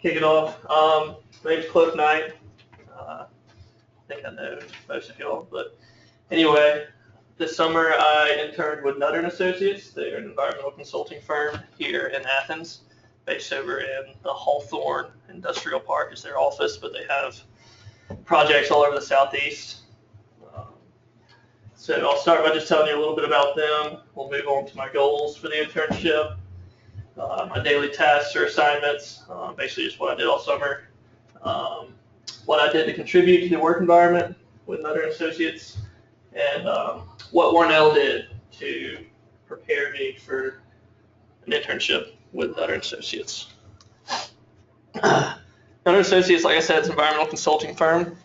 kick it off. My name's Cliff Knight. I think I know most of y'all, but anyway, this summer I interned with Nutter and Associates. They're an environmental consulting firm here in Athens, based over in the Hawthorne Industrial Park is their office, but they have projects all over the southeast. So I'll start by just telling you a little bit about them. We'll move on to my goals for the internship. My daily tasks or assignments, basically just what I did all summer. What I did to contribute to the work environment with Nutter and Associates, and what Warnell did to prepare me for an internship with Nutter and Associates. Nutter and Associates, like I said, it's an environmental consulting firm.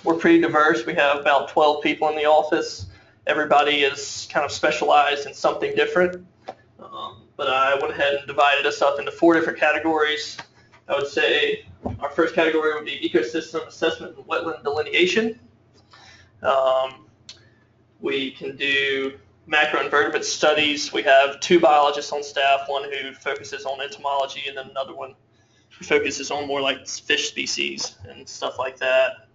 We're pretty diverse. We have about 12 people in the office. Everybody is kind of specialized in something different. But I went ahead and divided us up into 4 different categories. I would say our first category would be ecosystem assessment and wetland delineation. We can do macroinvertebrate studies. We have 2 biologists on staff, one who focuses on entomology and then another one who focuses on more like fish species and stuff like that.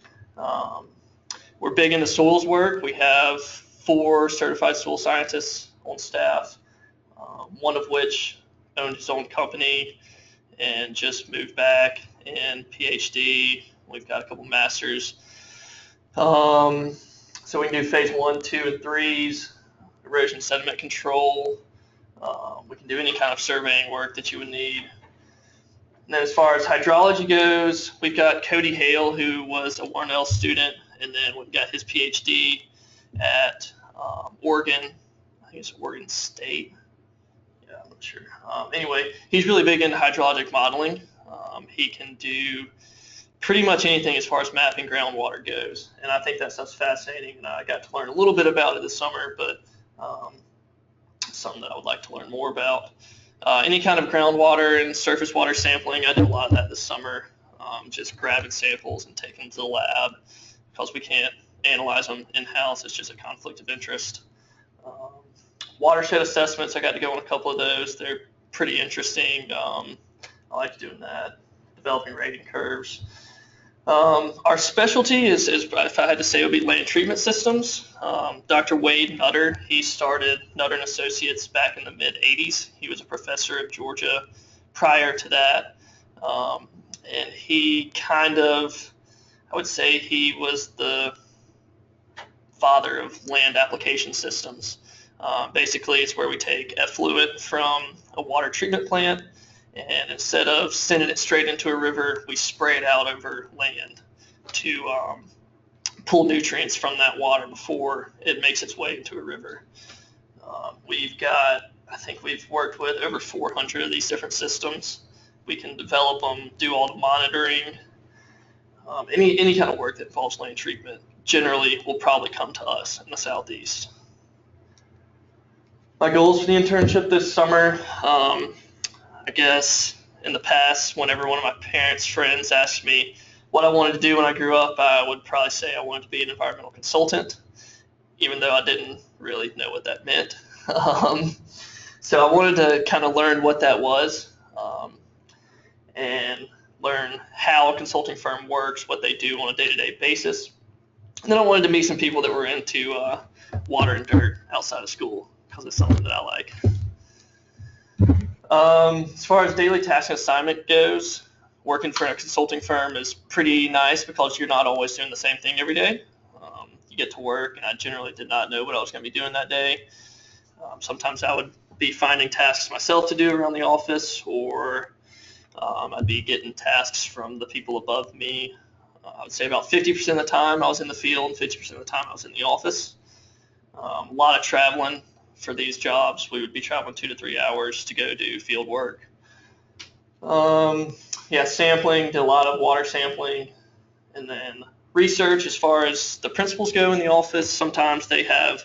We're big into soils work. We have 4 certified soil scientists on staff, one of which owned his own company and just moved back in PhD. We've got a couple masters. So we can do phase 1, 2, and 3s, erosion sediment control. We can do any kind of surveying work that you would need. And then as far as hydrology goes, we've got Cody Hale, who was a Warnell student, and then we've got his PhD at Oregon. I think it's Oregon State. Yeah, I'm not sure. Anyway, he's really big into hydrologic modeling. He can do pretty much anything as far as mapping groundwater goes, and I think that stuff's fascinating, and I got to learn a little bit about it this summer, but something that I would like to learn more about. Any kind of groundwater and surface water sampling, I did a lot of that this summer, just grabbing samples and taking them to the lab because we can't analyze them in-house. It's just a conflict of interest. Watershed assessments, I got to go on a couple of those. They're pretty interesting. I like doing that, developing rating curves. Our specialty is, if I had to say, it would be land treatment systems. Dr. Wade Nutter, he started Nutter and Associates back in the mid-'80s. He was a professor at Georgia prior to that. And he kind of, I would say he was the father of land application systems. Basically, it's where we take effluent from a water treatment plant, and instead of sending it straight into a river, we spray it out over land to pull nutrients from that water before it makes its way into a river. I think we've worked with over 400 of these different systems. We can develop them, do all the monitoring. Any kind of work that involves land treatment generally will probably come to us in the Southeast. My goals for the internship this summer, I guess in the past, whenever one of my parents' friends asked me what I wanted to do when I grew up, I would probably say I wanted to be an environmental consultant, even though I didn't really know what that meant. So I wanted to kind of learn what that was and learn how a consulting firm works, what they do on a day-to-day basis. And then I wanted to meet some people that were into water and dirt outside of school because it's something that I like. As far as daily task and assignment goes, working for a consulting firm is pretty nice because you're not always doing the same thing every day. You get to work, and I generally did not know what I was going to be doing that day. Sometimes I would be finding tasks myself to do around the office, or I'd be getting tasks from the people above me. I would say about 50% of the time I was in the field, 50% of the time I was in the office. A lot of traveling. For these jobs, we would be traveling 2 to 3 hours to go do field work. Sampling, did a lot of water sampling, and then research. As far as the principals go in the office, sometimes they have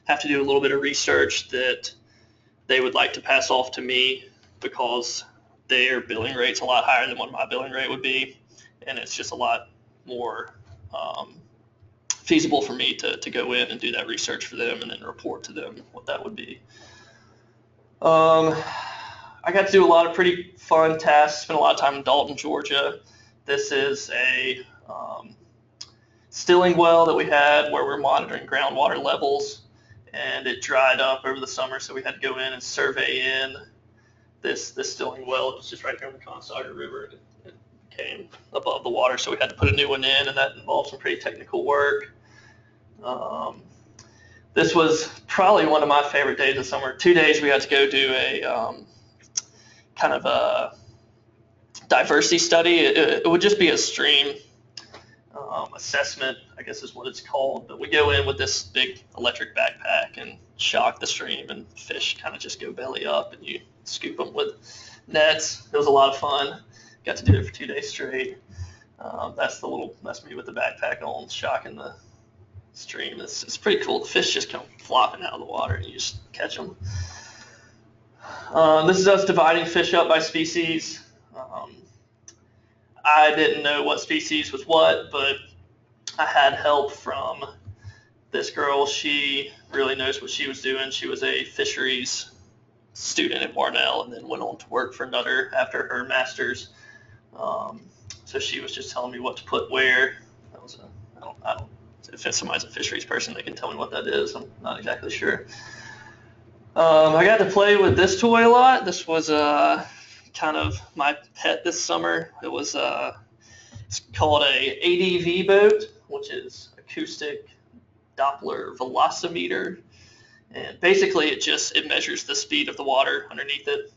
to do a little bit of research that they would like to pass off to me because their billing rate's a lot higher than what my billing rate would be, and it's just a lot more feasible for me to go in and do that research for them and then report to them what that would be. Our I got to do a lot of pretty fun tasks. Spent a lot of time in Dalton, Georgia. This is a stilling well that we had where we're monitoring groundwater levels, and it dried up over the summer, so we had to go in and survey in this stilling well. It was just right there on the Consauga River. It came above the water, so we had to put a new one in, and that involved some pretty technical work. This was probably one of my favorite days of summer. 2 days we got to go do a kind of a diversity study. It would just be a stream assessment, I guess is what it's called. But we go in with this big electric backpack and shock the stream, and fish kind of just go belly up, and you scoop them with nets. It was a lot of fun. Got to do it for 2 days straight. That's me with the backpack on, shocking the stream. It's pretty cool. The fish just come flopping out of the water, and you just catch them. This is us dividing fish up by species. I didn't know what species was what, but I had help from this girl. She really knows what she was doing. She was a fisheries student at Marnell and then went on to work for Nutter after her master's. So she was just telling me what to put where. I don't, if somebody's a fisheries person, they can tell me what that is. I'm not exactly sure. I got to play with this toy a lot. This was kind of my pet this summer. It was it's called a ADV boat, which is acoustic Doppler velocimeter, and basically it measures the speed of the water underneath it.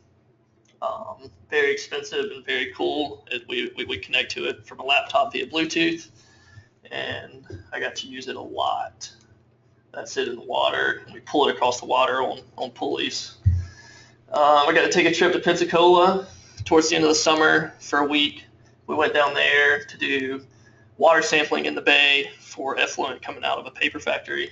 Very expensive and very cool. We connect to it from a laptop via Bluetooth, and I got to use it a lot. That's it in the water, and we pull it across the water on pulleys. I got to take a trip to Pensacola towards the end of the summer for a week. We went down there to do water sampling in the bay for effluent coming out of a paper factory.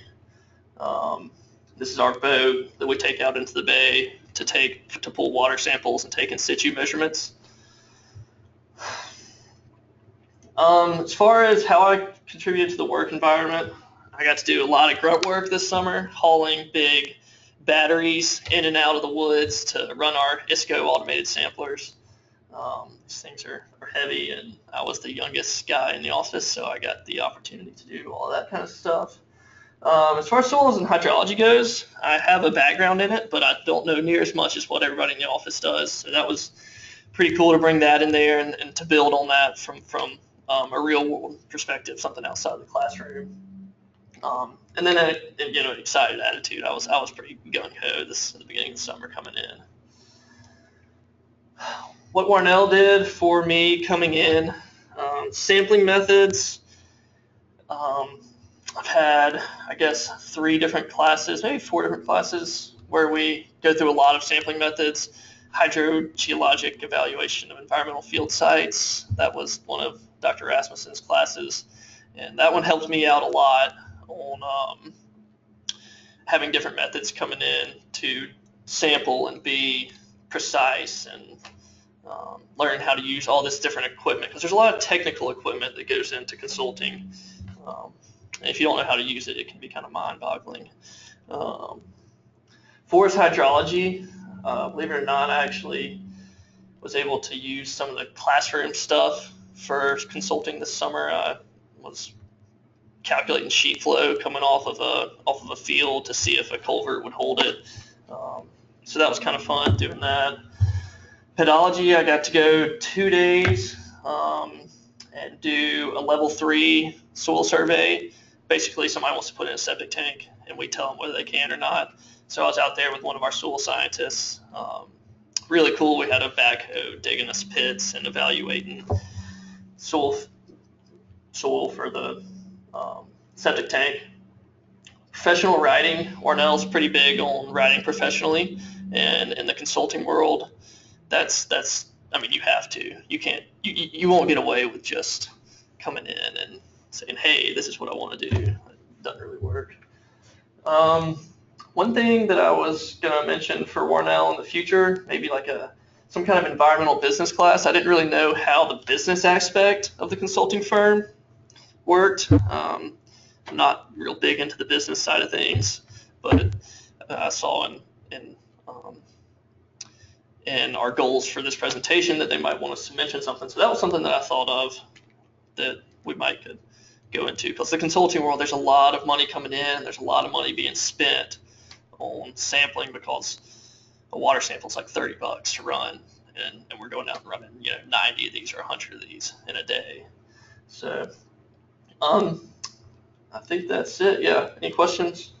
This is our boat that we take out into the bay to pull water samples and take in situ measurements. As far as how I contributed to the work environment, I got to do a lot of grunt work this summer, hauling big batteries in and out of the woods to run our ISCO automated samplers. These things are heavy, and I was the youngest guy in the office, so I got the opportunity to do all that kind of stuff. As far as soils and hydrology goes, I have a background in it, but I don't know near as much as what everybody in the office does. So that was pretty cool to bring that in there and to build on that from a real world perspective, something outside of the classroom. And then excited attitude. I was pretty gung ho at the beginning of the summer coming in. What Marnell did for me coming in, sampling methods. I've had, I guess, 3 different classes, maybe 4 different classes where we go through a lot of sampling methods. Hydrogeologic evaluation of environmental field sites. That was one of Dr. Rasmussen's classes, and that one helped me out a lot on having different methods coming in to sample and be precise and learn how to use all this different equipment, because there's a lot of technical equipment that goes into consulting. And if you don't know how to use it, it can be kind of mind-boggling. Forest hydrology, believe it or not, I actually was able to use some of the classroom stuff for consulting this summer. I was calculating sheet flow coming off of a field to see if a culvert would hold it. So that was kind of fun doing that. Pedology, I got to go 2 days and do a level 3 soil survey. Basically, somebody wants to put in a septic tank, and we tell them whether they can or not. So I was out there with one of our soil scientists. Really cool. We had a backhoe digging us pits and evaluating soil for the septic tank. Professional writing. Ornell's pretty big on writing professionally, and in the consulting world, I mean, you have to. You won't get away with just coming in and saying, hey, this is what I want to do. It doesn't really work. One thing that I was going to mention for Warnell in the future, maybe like some kind of environmental business class. I didn't really know how the business aspect of the consulting firm worked. I'm not real big into the business side of things, but I saw and our goals for this presentation that they might want us to mention something. So that was something that I thought of that we might could go into, because the consulting world, there's a lot of money coming in, there's a lot of money being spent on sampling, because a water sample is like $30 to run, and we're going out and running 90 of these or 100 of these in a day. So I think that's it. Yeah, any questions?